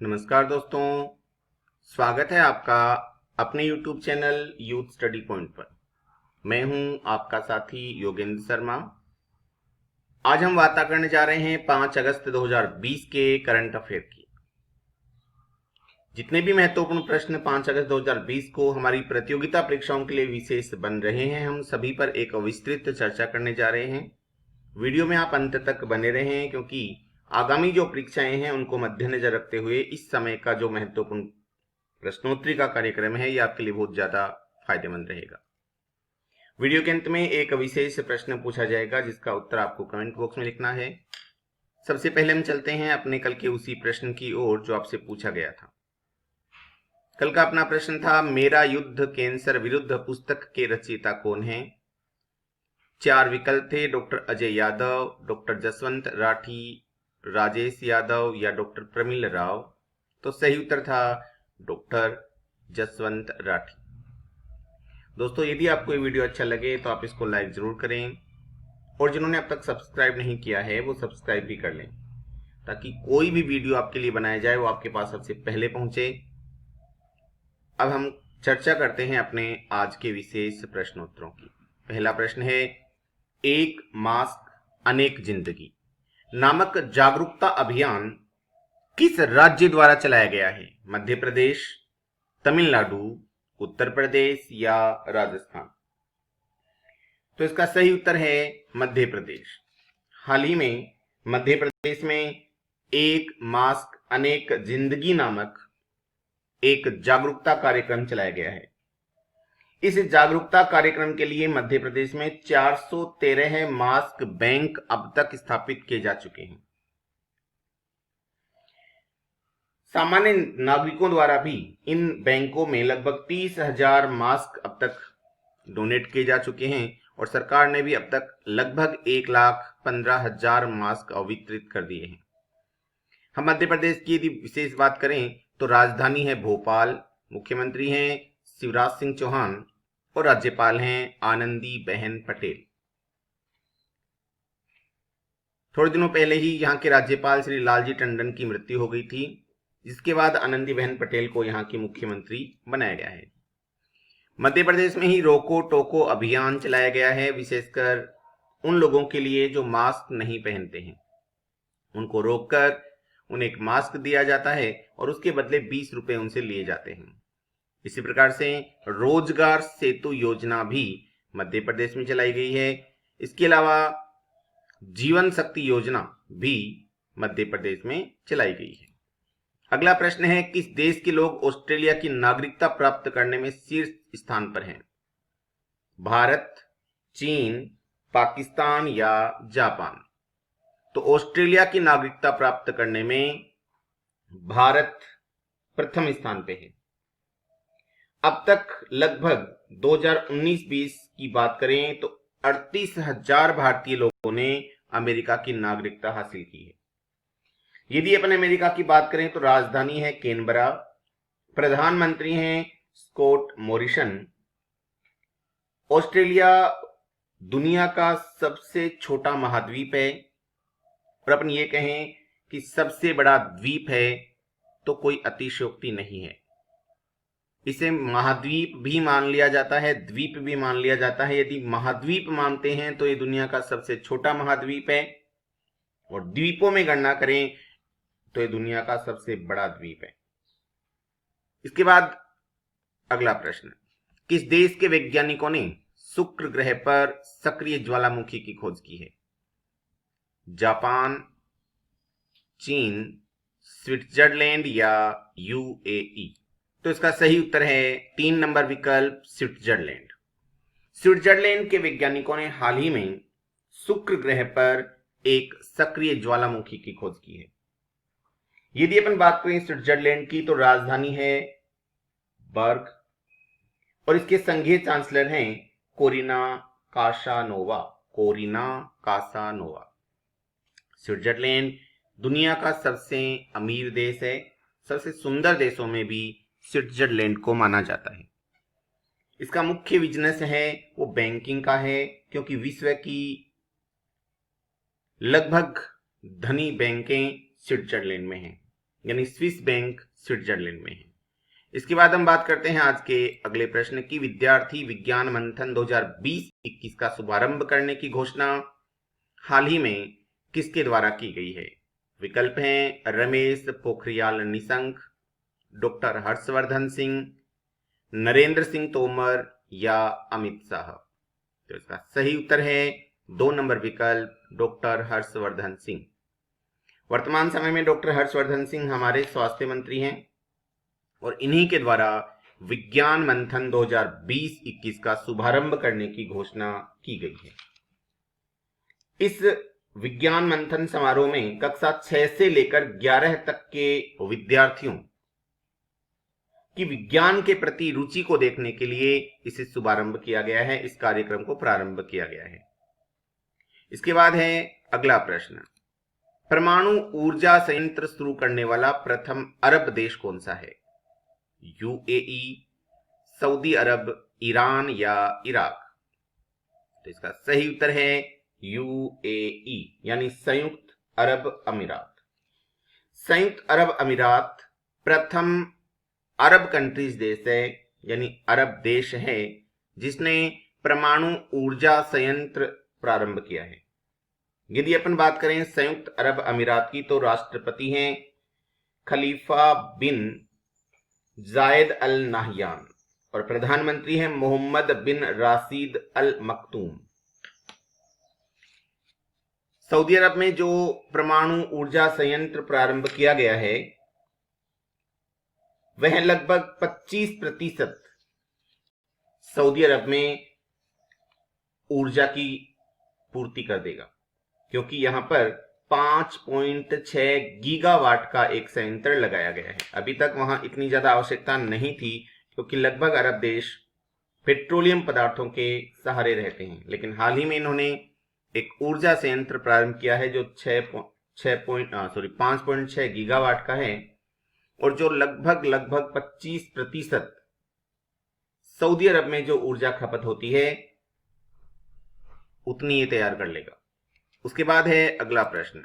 नमस्कार दोस्तों, स्वागत है आपका अपने YouTube channel youth study point पर। मैं हूं आपका साथी योगेंद्र शर्मा। आज हम वार्ता करने जा रहे हैं 5 अगस्त 2020 के करंट अफेयर की। जितने भी महत्वपूर्ण प्रश्न 5 अगस्त 2020 को हमारी प्रतियोगिता परीक्षाओं के लिए विशेष बन रहे हैं, हम सभी पर एक विस्तृत चर्चा करने जा रहे हैं। वीडियो में आप अंत तक बने रहें, क्योंकि आगामी जो परीक्षाएं हैं उनको मद्देनजर रखते हुए इस समय का जो महत्वपूर्ण प्रश्नोत्तरी का कार्यक्रम है, ये आपके लिए बहुत ज्यादा फायदेमंद रहेगा। वीडियो के अंत में एक विशेष प्रश्न पूछा जाएगा, जिसका उत्तर आपको कमेंट बॉक्स में लिखना है। सबसे पहले हम चलते हैं अपने कल के उसी प्रश्न की ओर जो आपसे पूछा गया था। कल का अपना प्रश्न था, मेरा युद्ध कैंसर विरुद्ध पुस्तक के रचयिता कौन है? 4 विकल्प थे, डॉक्टर अजय यादव, डॉक्टर जसवंत राठी, राजेश यादव या डॉक्टर प्रमिल राव। तो सही उत्तर था डॉक्टर जसवंत राठी। दोस्तों, यदि आपको ये वीडियो अच्छा लगे तो आप इसको लाइक जरूर करें, और जिन्होंने अब तक सब्सक्राइब नहीं किया है वो सब्सक्राइब भी कर लें, ताकि कोई भी वीडियो आपके लिए बनाया जाए वो आपके पास सबसे पहले पहुंचे। अब हम चर्चा करते हैं अपने आज के विशेष प्रश्नोत्तरों की। पहला प्रश्न है, एक मास्क अनेक जिंदगी नामक जागरूकता अभियान किस राज्य द्वारा चलाया गया है? मध्य प्रदेश, तमिलनाडु, उत्तर प्रदेश या राजस्थान? तो इसका सही उत्तर है मध्य प्रदेश। हाल ही में मध्य प्रदेश में एक मास्क अनेक जिंदगी नामक एक जागरूकता कार्यक्रम चलाया गया है। इस जागरूकता कार्यक्रम के लिए मध्य प्रदेश में 413 मास्क बैंक अब तक स्थापित किए जा चुके हैं। सामान्य नागरिकों द्वारा भी इन बैंकों में लगभग 30,000 मास्क अब तक डोनेट किए जा चुके हैं, और सरकार ने भी अब तक लगभग 1,15,000 मास्क वितरित कर दिए हैं। हम मध्य प्रदेश की यदि विशेष बात करें तो राजधानी है भोपाल, मुख्यमंत्री हैं शिवराज सिंह चौहान और राज्यपाल हैं आनंदीबेन पटेल। थोड़े दिनों पहले ही यहाँ के राज्यपाल श्री लालजी टंडन की मृत्यु हो गई थी, जिसके बाद आनंदीबेन पटेल को यहाँ की मुख्यमंत्री बनाया गया है। मध्य प्रदेश में ही रोको टोको अभियान चलाया गया है, विशेषकर उन लोगों के लिए जो मास्क नहीं पहनते हैं। उनको रोककर उन्हें एक मास्क दिया जाता है और उसके बदले 20 रुपए उनसे लिए जाते हैं। इसी प्रकार से रोजगार सेतु योजना भी मध्य प्रदेश में चलाई गई है। इसके अलावा जीवन शक्ति योजना भी मध्य प्रदेश में चलाई गई है। अगला प्रश्न है, किस देश के लोग ऑस्ट्रेलिया की नागरिकता प्राप्त करने में शीर्ष स्थान पर हैं? भारत, चीन, पाकिस्तान या जापान? तो ऑस्ट्रेलिया की नागरिकता प्राप्त करने में भारत प्रथम स्थान पे है। अब तक लगभग 2019-20 की बात करें तो 38,000 भारतीय लोगों ने अमेरिका की नागरिकता हासिल की है। यदि अपन अमेरिका की बात करें तो राजधानी है कैनबरा, प्रधानमंत्री हैं स्कॉट मॉरिसन। ऑस्ट्रेलिया दुनिया का सबसे छोटा महाद्वीप है, और अपन ये कहें कि सबसे बड़ा द्वीप है तो कोई अतिशयोक्ति नहीं है। इसे महाद्वीप भी मान लिया जाता है, द्वीप भी मान लिया जाता है। यदि महाद्वीप मानते हैं तो ये दुनिया का सबसे छोटा महाद्वीप है, और द्वीपों में गणना करें तो ये दुनिया का सबसे बड़ा द्वीप है। इसके बाद अगला प्रश्न, किस देश के वैज्ञानिकों ने शुक्र ग्रह पर सक्रिय ज्वालामुखी की खोज की है? जापान, चीन, स्विट्जरलैंड या यूएई? तो इसका सही उत्तर है 3 नंबर विकल्प, स्विट्जरलैंड। स्विट्जरलैंड के वैज्ञानिकों ने हाल ही में शुक्र ग्रह पर एक सक्रिय ज्वालामुखी की खोज की है। यदि अपन बात करें स्विट्जरलैंड की तो राजधानी है बर्ग, और इसके संघीय चांसलर हैं कोरिना कासानोवा। स्विट्जरलैंड दुनिया का सबसे अमीर देश है। सबसे सुंदर देशों में भी स्विट्जरलैंड को माना जाता है। इसका मुख्य बिजनेस है वो बैंकिंग का है, क्योंकि विश्व की लगभग धनी बैंकें स्विट्जरलैंड में हैं। यानी स्विस बैंक स्विट्जरलैंड में है। इसके बाद हम बात करते हैं आज के अगले प्रश्न की। विद्यार्थी विज्ञान मंथन 2020-21 का शुभारंभ करने की घोषणा हाल ही में किसके द्वारा की गई है? विकल्प हैं रमेश पोखरियाल निशंक, डॉक्टर हर्षवर्धन सिंह, नरेंद्र सिंह तोमर या अमित शाह। तो इसका सही उत्तर है 2 नंबर विकल्प, डॉक्टर हर्षवर्धन सिंह। वर्तमान समय में डॉक्टर हर्षवर्धन सिंह हमारे स्वास्थ्य मंत्री हैं और इन्हीं के द्वारा विज्ञान मंथन 2020-21 का शुभारंभ करने की घोषणा की गई है। इस विज्ञान मंथन समारोह में कक्षा 6 से लेकर 11 तक के विद्यार्थियों की विज्ञान के प्रति रुचि को देखने के लिए इसे शुभारंभ किया गया है, इस कार्यक्रम को प्रारंभ किया गया है। इसके बाद है अगला प्रश्न, परमाणु ऊर्जा संयंत्र शुरू करने वाला प्रथम अरब देश कौन सा है? यूएई, सऊदी अरब, ईरान या इराक? तो इसका सही उत्तर है यूएई यानी संयुक्त अरब अमीरात। संयुक्त अरब अमीरात प्रथम अरब कंट्रीज देश है, यानी अरब देश है जिसने परमाणु ऊर्जा संयंत्र प्रारंभ किया है। यदि अपन बात करें संयुक्त अरब अमीरात की तो राष्ट्रपति हैं खलीफा बिन जायद अल नाहयान और प्रधानमंत्री हैं मोहम्मद बिन राशिद अल मखतूम। सऊदी अरब में जो परमाणु ऊर्जा संयंत्र प्रारंभ किया गया है वह लगभग 25% सऊदी अरब में ऊर्जा की पूर्ति कर देगा, क्योंकि यहां पर 5.6 गीगावाट का एक संयंत्र लगाया गया है। अभी तक वहां इतनी ज्यादा आवश्यकता नहीं थी क्योंकि लगभग अरब देश पेट्रोलियम पदार्थों के सहारे रहते हैं, लेकिन हाल ही में इन्होंने एक ऊर्जा संयंत्र प्रारंभ किया है जो 5.6 गीगावाट का है और जो लगभग 25% सऊदी अरब में जो ऊर्जा खपत होती है उतनी ये तैयार कर लेगा। उसके बाद है अगला प्रश्न,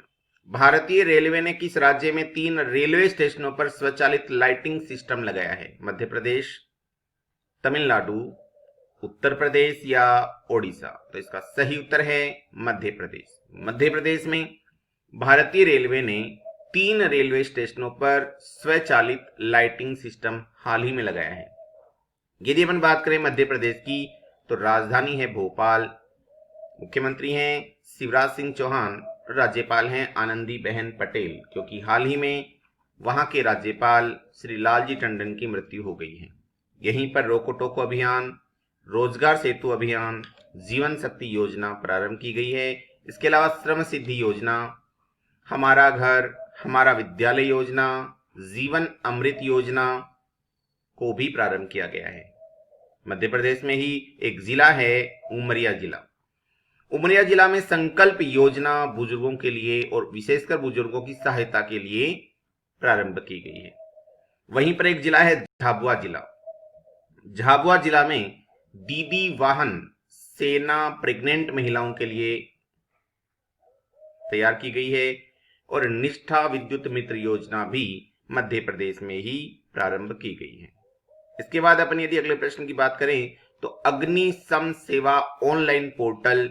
भारतीय रेलवे ने किस राज्य में 3 रेलवे स्टेशनों पर स्वचालित लाइटिंग सिस्टम लगाया है? मध्य प्रदेश, तमिलनाडु, उत्तर प्रदेश या ओडिशा? तो इसका सही उत्तर है मध्य प्रदेश। मध्य प्रदेश में भारतीय रेलवे ने 3 रेलवे स्टेशनों पर स्वचालित लाइटिंग सिस्टम हाल ही में लगाया है। यदि अपन बात करें मध्य प्रदेश की तो राजधानी है भोपाल, मुख्यमंत्री हैं शिवराज सिंह चौहान, राज्यपाल हैं आनंदीबेन पटेल, क्योंकि हाल ही में वहां के राज्यपाल श्री लालजी टंडन की मृत्यु हो गई है। यहीं पर रोको टोको अभियान, रोजगार सेतु अभियान, जीवन शक्ति योजना प्रारंभ की गई है। इसके अलावा श्रम सिद्धि योजना, हमारा घर हमारा विद्यालय योजना, जीवन अमृत योजना को भी प्रारंभ किया गया है। मध्य प्रदेश में ही एक जिला है उमरिया जिला। उमरिया जिला में संकल्प योजना बुजुर्गों के लिए और विशेषकर बुजुर्गों की सहायता के लिए प्रारंभ की गई है। वहीं पर एक जिला है झाबुआ जिला। झाबुआ जिला में दीदी वाहन सेना प्रेग्नेंट महिलाओं के लिए तैयार की गई है और निष्ठा विद्युत मित्र योजना भी मध्य प्रदेश में ही प्रारंभ की गई है। इसके बाद अपन यदि अगले प्रश्न की बात करें तो अग्नि सम सेवा ऑनलाइन पोर्टल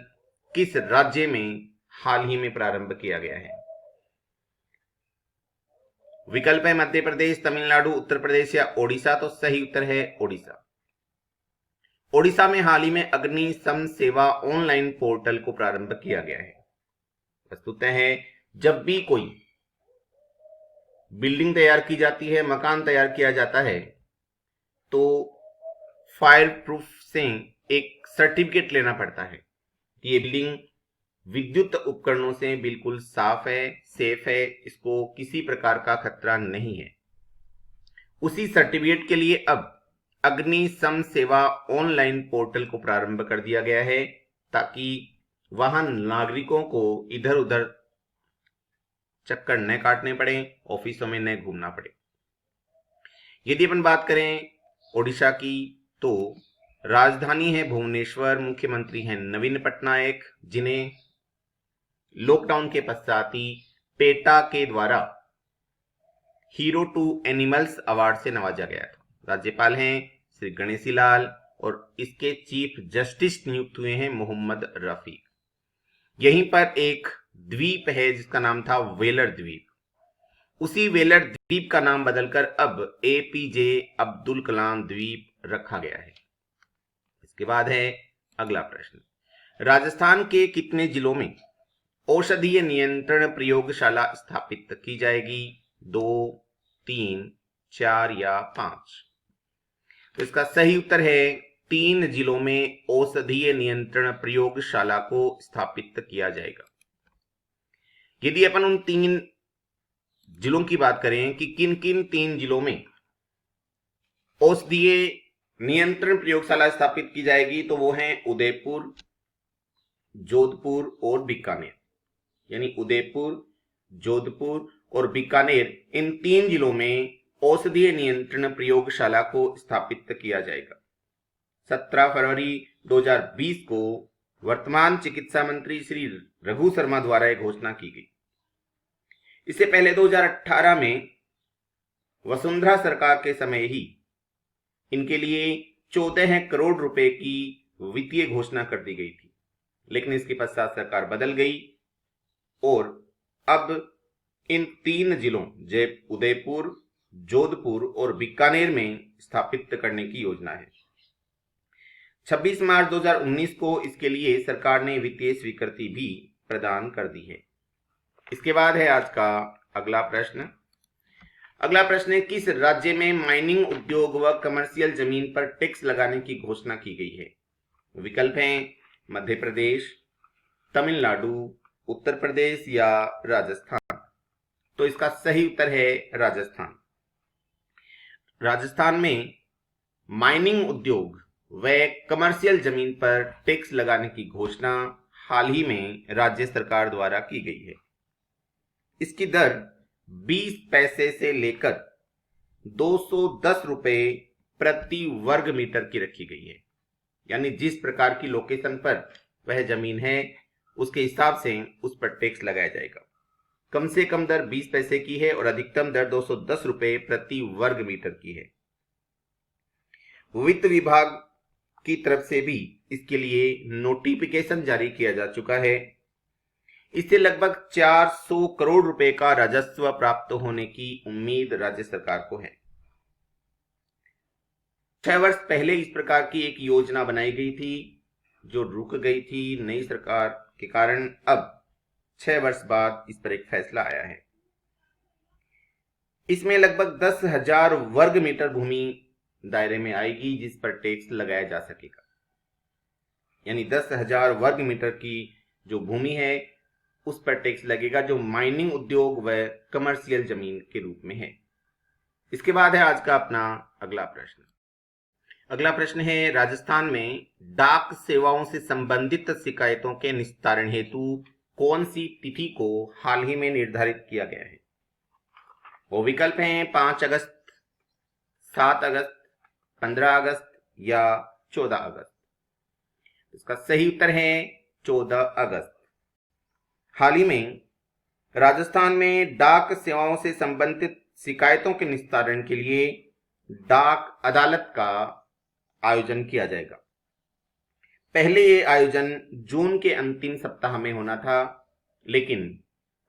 किस राज्य में हाल ही में प्रारंभ किया गया है? विकल्प है मध्य प्रदेश, तमिलनाडु, उत्तर प्रदेश या ओडिशा। तो सही उत्तर है ओडिशा। ओडिशा में हाल ही में अग्नि सम सेवा ऑनलाइन पोर्टल को प्रारंभ किया गया है। वस्तुतः है जब भी कोई बिल्डिंग तैयार की जाती है, मकान तैयार किया जाता है, तो फायर प्रूफ से एक सर्टिफिकेट लेना पड़ता है कि ये बिल्डिंग विद्युत उपकरणों से बिल्कुल साफ है, सेफ है, इसको किसी प्रकार का खतरा नहीं है। उसी सर्टिफिकेट के लिए अब अग्नि सम सेवा ऑनलाइन पोर्टल को प्रारंभ कर दिया गया है ताकि वहां नागरिकों को इधर उधर चक्कर न काटने पड़े, ऑफिसों में न घूमना पड़े। यदि अपन बात करें ओडिशा की तो राजधानी है भुवनेश्वर, मुख्यमंत्री हैं नवीन पटनायक, जिन्हें लॉकडाउन के पश्चात ही पेटा के द्वारा हीरो टू एनिमल्स अवार्ड से नवाजा गया था। राज्यपाल हैं श्री गणेशी लाल और इसके चीफ जस्टिस नियुक्त हुए हैं मोहम्मद रफीक। यहीं पर एक द्वीप है जिसका नाम था वेलर द्वीप। उसी वेलर द्वीप का नाम बदलकर अब एपीजे अब्दुल कलाम द्वीप रखा गया है। इसके बाद है अगला प्रश्न, राजस्थान के कितने जिलों में औषधीय नियंत्रण प्रयोगशाला स्थापित की जाएगी? 2, 3, 4 या 5? तो इसका सही उत्तर है 3 जिलों में औषधीय नियंत्रण प्रयोगशाला को स्थापित किया जाएगा। यदि अपन उन 3 जिलों की बात करें कि किन किन 3 जिलों में औषधीय नियंत्रण प्रयोगशाला स्थापित की जाएगी, तो वो हैं उदयपुर, जोधपुर और बीकानेर। यानी उदयपुर, जोधपुर और बीकानेर, इन 3 जिलों में औषधीय नियंत्रण प्रयोगशाला को स्थापित किया जाएगा। 17 फरवरी 2020 को वर्तमान चिकित्सा मंत्री श्री रघु शर्मा द्वारा यह घोषणा की गई। इससे पहले 2018 में वसुंधरा सरकार के समय ही इनके लिए 14 करोड़ रुपए की वित्तीय घोषणा कर दी गई थी, लेकिन इसके पश्चात सरकार बदल गई और अब इन 3 जिलों उदयपुर, जोधपुर और बीकानेर में स्थापित करने की योजना है। 26 मार्च 2019 को इसके लिए सरकार ने वित्तीय स्वीकृति भी प्रदान कर दी है। इसके बाद है आज का अगला प्रश्न। अगला प्रश्न है, किस राज्य में माइनिंग उद्योग व कमर्शियल जमीन पर टैक्स लगाने की घोषणा की गई है? विकल्प हैं मध्य प्रदेश, तमिलनाडु, उत्तर प्रदेश या राजस्थान। तो इसका सही उत्तर है राजस्थान। राजस्थान में माइनिंग उद्योग व कमर्शियल जमीन पर टैक्स लगाने की घोषणा हाल ही में राज्य सरकार द्वारा की गई है। इसकी दर 20 पैसे से लेकर 210 रुपए प्रति वर्ग मीटर की रखी गई है। यानी जिस प्रकार की लोकेशन पर वह जमीन है उसके हिसाब से उस पर टैक्स लगाया जाएगा। कम से कम दर 20 पैसे की है और अधिकतम दर 210 रुपए प्रति वर्ग मीटर की है। वित्त विभाग की तरफ से भी इसके लिए नोटिफिकेशन जारी किया जा चुका है। इससे लगभग 400 करोड़ रुपए का राजस्व प्राप्त होने की उम्मीद राज्य सरकार को है। 6 वर्ष पहले इस प्रकार की एक योजना बनाई गई थी जो रुक गई थी नई सरकार के कारण। अब 6 वर्ष बाद इस पर एक फैसला आया है। इसमें लगभग 10,000 वर्ग मीटर भूमि दायरे में आएगी जिस पर टैक्स लगाया जा सकेगा। यानी 10,000 वर्ग मीटर की जो भूमि है उस पर टैक्स लगेगा जो माइनिंग उद्योग व कमर्शियल जमीन के रूप में है। इसके बाद है आज का अपना अगला प्रश्न। अगला प्रश्न है, राजस्थान में डाक सेवाओं से संबंधित शिकायतों के निस्तारण हेतु कौन सी तिथि को हाल ही में निर्धारित किया गया है? वो विकल्प हैं 5 अगस्त, 7 अगस्त, 15 अगस्त या 14 अगस्त। इसका सही उत्तर है 14 अगस्त। हाल ही में राजस्थान में डाक सेवाओं से संबंधित शिकायतों के निस्तारण के लिए डाक अदालत का आयोजन किया जाएगा। पहले ये आयोजन जून के अंतिम सप्ताह में होना था, लेकिन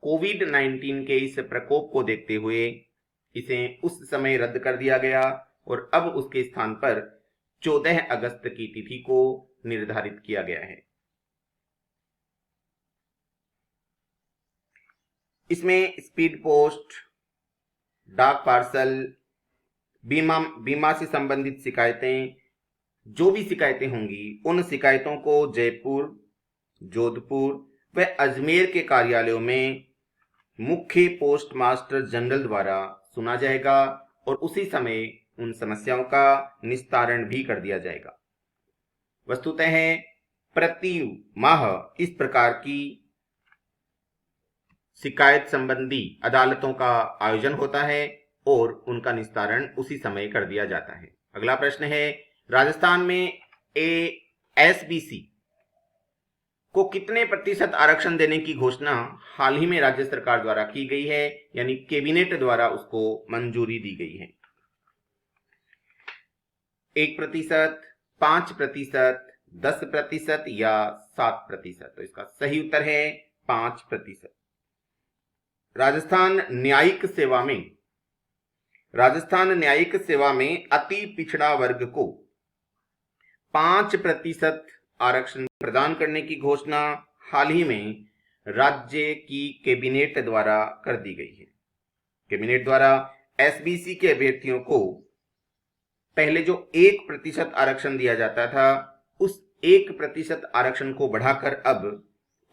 कोविड-19 के इस प्रकोप को देखते हुए इसे उस समय रद्द कर दिया गया और अब उसके स्थान पर 14 अगस्त की तिथि को निर्धारित किया गया है। इसमें स्पीड पोस्ट, डाक पार्सल, बीमा से संबंधित शिकायतें, जो भी शिकायतें होंगी उन शिकायतों को जयपुर, जोधपुर व अजमेर के कार्यालयों में मुख्य पोस्ट मास्टर जनरल द्वारा सुना जाएगा और उसी समय उन समस्याओं का निस्तारण भी कर दिया जाएगा। वस्तुतः प्रति माह इस प्रकार की शिकायत संबंधी अदालतों का आयोजन होता है और उनका निस्तारण उसी समय कर दिया जाता है। अगला प्रश्न है, राजस्थान में एएसबीसी को कितने प्रतिशत आरक्षण देने की घोषणा हाल ही में राज्य सरकार द्वारा की गई है, यानी कैबिनेट द्वारा उसको मंजूरी दी गई है? 1%, 5%, 10% या 7%? तो इसका सही उत्तर है 5%। राजस्थान न्यायिक सेवा में अति पिछड़ा वर्ग को 5% आरक्षण प्रदान करने की घोषणा हाल ही में राज्य की कैबिनेट द्वारा कर दी गई है। कैबिनेट द्वारा एसबीसी के अभ्यर्थियों को पहले जो 1% आरक्षण दिया जाता था, उस 1% आरक्षण को बढ़ाकर अब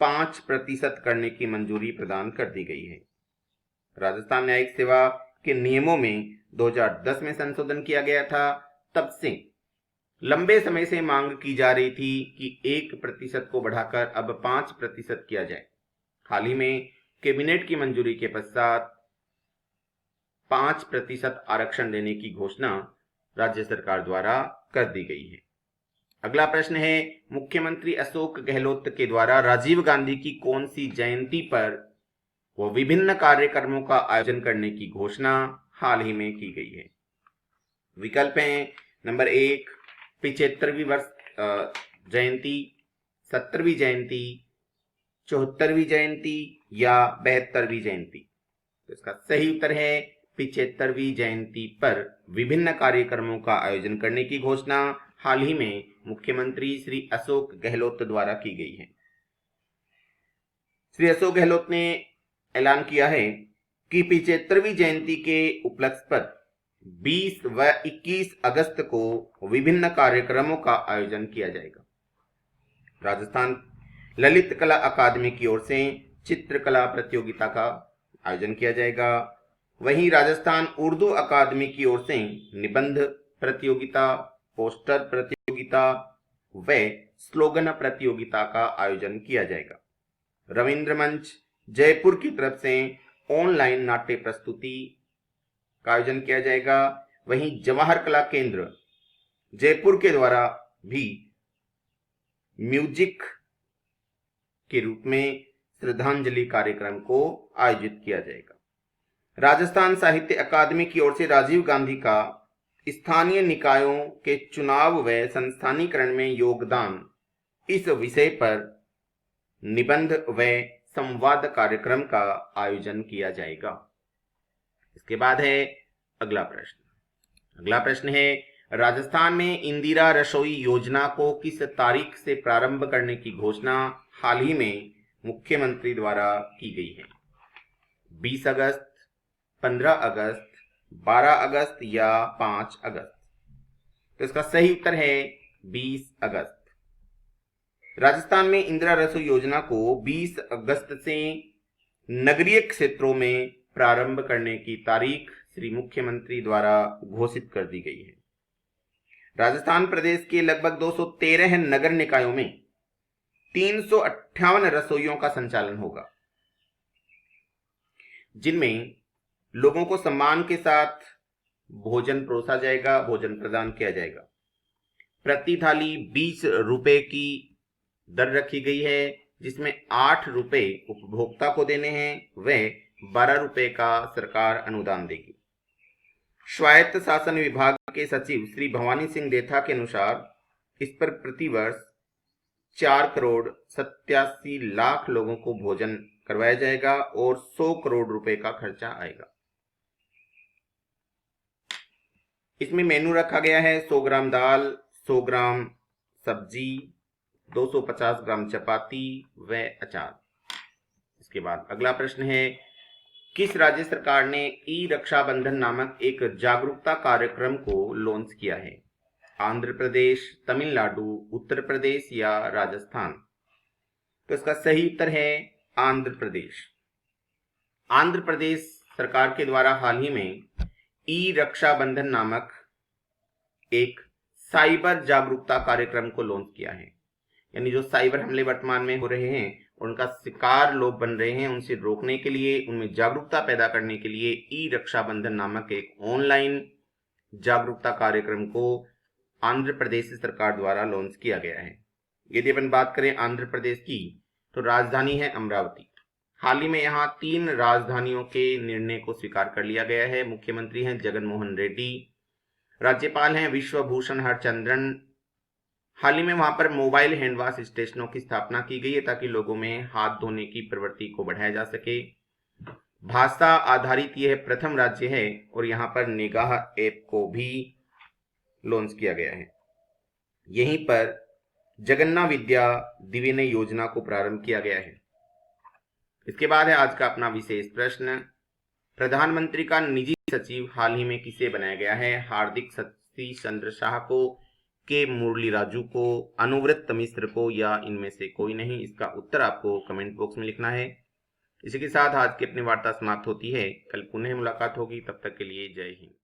5% करने की मंजूरी प्रदान कर दी गई है। राजस्थान न्यायिक सेवा के नियमों में 2010 में संशोधन किया गया था। तब से लंबे समय से मांग की जा रही थी कि 1% को बढ़ाकर अब 5% किया जाए। हाल ही में कैबिनेट की मंजूरी के पश्चात 5% आरक्षण देने की घोषणा राज्य सरकार द्वारा कर दी गई है। अगला प्रश्न है, मुख्यमंत्री अशोक गहलोत के द्वारा राजीव गांधी की कौन सी जयंती पर वो विभिन्न कार्यक्रमों का आयोजन करने की घोषणा हाल ही में की गई है? विकल्प हैं, नंबर 1 75वीं वर्ष जयंती, 70वीं जयंती, 74वीं जयंती या 72वीं जयंती? तो इसका सही उत्तर है 75वीं जयंती पर विभिन्न कार्यक्रमों का आयोजन करने की घोषणा हाल ही में मुख्यमंत्री श्री अशोक गहलोत द्वारा की गई है। श्री अशोक गहलोत ने ऐलान किया है कि 75वीं जयंती के उपलक्ष्य पर 20 व 21 अगस्त को विभिन्न कार्यक्रमों का आयोजन किया जाएगा। राजस्थान ललित कला अकादमी की ओर से चित्रकला प्रतियोगिता का आयोजन किया जाएगा। वहीं राजस्थान उर्दू अकादमी की ओर से निबंध प्रतियोगिता, पोस्टर प्रतियोगिता व स्लोगन प्रतियोगिता का आयोजन किया जाएगा। रविंद्र मंच जयपुर की तरफ से ऑनलाइन नाट्य प्रस्तुति का आयोजन किया जाएगा। वहीं जवाहर कला केंद्र जयपुर के द्वारा भी म्यूजिक के रूप में श्रद्धांजलि कार्यक्रम को आयोजित किया जाएगा। राजस्थान साहित्य अकादमी की ओर से राजीव गांधी का स्थानीय निकायों के चुनाव व संस्थानीकरण में योगदान इस विषय पर निबंध व संवाद कार्यक्रम का आयोजन किया जाएगा। इसके बाद है अगला प्रश्न है, राजस्थान में इंदिरा रसोई योजना को किस तारीख से प्रारंभ करने की घोषणा हाल ही में मुख्यमंत्री द्वारा की गई है? 20 अगस्त, 15 अगस्त, 12 अगस्त या 5 अगस्त? तो इसका सही उत्तर है 20 अगस्त। राजस्थान में इंदिरा रसोई योजना को 20 अगस्त से नगरीय क्षेत्रों में प्रारंभ करने की तारीख श्री मुख्यमंत्री द्वारा घोषित कर दी गई है। राजस्थान प्रदेश के लगभग 213 नगर निकायों में 358 रसोइयों का संचालन होगा, जिनमें लोगों को सम्मान के साथ भोजन परोसा जाएगा, भोजन प्रदान किया जाएगा। प्रति थाली 20 रुपए की दर रखी गई है, जिसमें 8 रुपए उपभोक्ता को देने हैं व 12 रुपए का सरकार अनुदान देगी। स्वायत्त शासन विभाग के सचिव श्री भवानी सिंह देथा के अनुसार इस पर प्रतिवर्ष 4,87,00,000 लोगों को भोजन करवाया जाएगा और 100 करोड़ रुपए का खर्चा आएगा। इसमें मेनू रखा गया है 100 ग्राम दाल, 100 ग्राम सब्जी, 250 ग्राम चपाती व अचार। इसके बाद अगला प्रश्न है, किस राज्य सरकार ने ई रक्षाबंधन नामक एक जागरूकता कार्यक्रम को लॉन्च किया है? आंध्र प्रदेश, तमिलनाडु, उत्तर प्रदेश या राजस्थान? तो इसका सही उत्तर है आंध्र प्रदेश। आंध्र प्रदेश सरकार के द्वारा हाल ही में ई रक्षाबंधन नामक एक साइबर जागरूकता कार्यक्रम को लॉन्च किया है। यानी जो साइबर हमले वर्तमान में हो रहे हैं, उनका शिकार लोग बन रहे हैं, उनसे रोकने के लिए, उनमें जागरूकता पैदा करने के लिए ई रक्षाबंधन नामक एक ऑनलाइन जागरूकता कार्यक्रम को आंध्र प्रदेश सरकार द्वारा लॉन्च किया गया है। यदि अपन बात करें आंध्र प्रदेश की, तो राजधानी है अमरावती। हाल ही में यहाँ 3 राजधानियों के निर्णय को स्वीकार कर लिया गया है। मुख्यमंत्री हैं जगन मोहन रेड्डी, राज्यपाल हैं विश्वभूषण हरचंद्रन। हाल ही में वहां पर मोबाइल हैंड वॉश स्टेशनों की स्थापना की गई है ताकि लोगों में हाथ धोने की प्रवृत्ति को बढ़ाया जा सके। भाषा आधारित यह प्रथम राज्य है और यहाँ पर निगाह ऐप को भी लॉन्च किया गया है। यहीं पर जगन्ना विद्या दिवेने योजना को प्रारंभ किया गया है। इसके बाद है आज का अपना विशेष प्रश्न, प्रधानमंत्री का निजी सचिव हाल ही में किसे बनाया गया है? हार्दिक सतीश चंद्र शाह को, के मुरली राजू को, अनुव्रत मिश्र को, या इनमें से कोई नहीं? इसका उत्तर आपको कमेंट बॉक्स में लिखना है। इसी के साथ आज की अपनी वार्ता समाप्त होती है। कल पुनः मुलाकात होगी, तब तक के लिए जय हिंद।